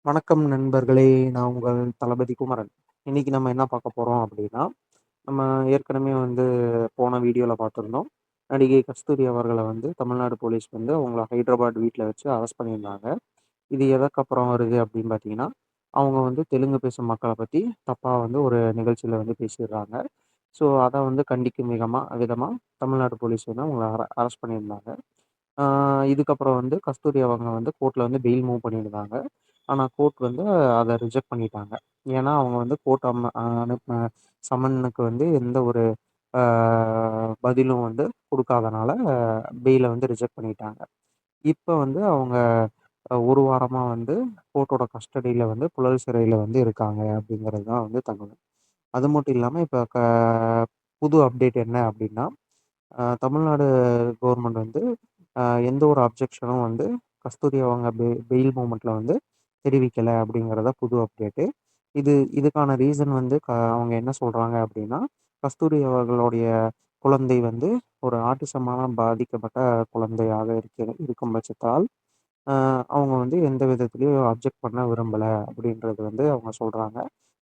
வணக்கம் நண்பர்களே! நான் உங்கள் தளபதி குமரன். இன்னைக்கு நம்ம என்ன பார்க்க போறோம் அப்படின்னா, நம்ம ஏற்கனவே போன வீடியோல பார்த்திருந்தோம். நடிகை கஸ்தூரி அவர்கள தமிழ்நாடு போலீஸ் அவங்கள ஹைதராபாத் வீட்ல வச்சு அரெஸ்ட் பண்ணியிருந்தாங்க. இது எதற்கப்புறம் வருது அப்படின்னு பார்த்தீங்கன்னா, அவங்க தெலுங்கு பேசும் மக்கள பத்தி தப்பா ஒரு நிகழ்ச்சியில பேசிடுறாங்க. ஸோ, அத கண்டிக்கும் விதமா தமிழ்நாடு போலீஸ் அவங்கள அரெஸ்ட் பண்ணியிருந்தாங்க. ஆ இதுக்கப்புறம் கஸ்தூரி அவங்க கோர்ட்ல பெயில் மூவ் பண்ணியிருந்தாங்க. ஆனா கோர்ட் அத ரிஜெக்ட் பண்ணிட்டாங்க. ஏன்னா, அவங்க கோர்ட் அனுப்புன சம்மனுக்கு எந்த ஒரு ஆ பதிலும் குடுக்காதனால பெயில ரிஜெக்ட் பண்ணிட்டாங்க. இப்ப அவங்க 1 வாரமா கோர்ட்டோட கஸ்டடியில புழல் சிறையில இருக்காங்க அப்படிங்கிறது தான் தகவல். அது மட்டும் இல்லாம இப்ப புது அப்டேட் என்ன அப்படின்னா, தமிழ்நாடு கவர்மெண்ட் எந்த ஒரு அப்ஜெக்ஷனும் கஸ்தூரி அவங்க பெயில் மூவ்மெண்ட்ல தெரிவிக்கல அப்படிங்கிறத புது அப்டேட்டு. இதுக்கான ரீசன் அவங்க என்ன சொல்றாங்க அப்படின்னா, கஸ்தூரி அவர்களுடைய குழந்தை ஒரு ஆட்டிசமால பாதிக்கப்பட்ட குழந்தையாக இருக்கும் பட்சத்தால், அ அவங்க எந்த விதத்திலயும் அப்ஜெக்ட் பண்ண விரும்பல அப்படின்றது அவங்க சொல்றாங்க.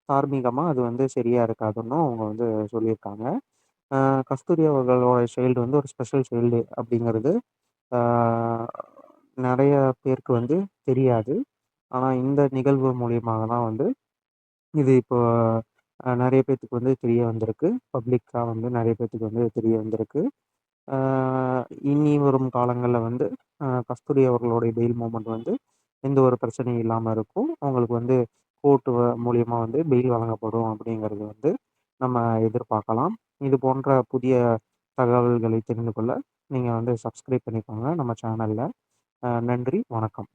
தார்மீகமா அது சரியா இருக்காதுன்னும் அவங்க சொல்லியிருக்காங்க. அ கஸ்தூரி அவர்களோட சைல்டு ஒரு ஸ்பெஷல் சைல்டு அப்படிங்கிறது ஆ நெறைய பேருக்கு தெரியாது. ஆனா இந்த நிகழ்வு மூலியமாக தான் இது இப்போ நெறைய பேத்துக்கு தெரிய வந்திருக்கு. பப்ளிக்கா நெறைய பேத்துக்கு தெரிய வந்திருக்கு. ஆ இனி வரும் காலங்கள்ல கஸ்தூரி அவர்களுடைய பெயில் மூவ்மெண்ட் எந்த ஒரு பிரச்சனையும் இல்லாம இருக்கும். அவங்களுக்கு கோர்ட் மூலியமா பெயில் வழங்கப்படும் அப்படிங்கிறது நம்ம எதிர்பார்க்கலாம். இது போன்ற புதிய தகவல்களை தெரிந்து கொள்ள நீங்க சப்ஸ்கிரைப் பண்ணிக்கோங்க நம்ம சேனல்ல. நன்றி, வணக்கம்.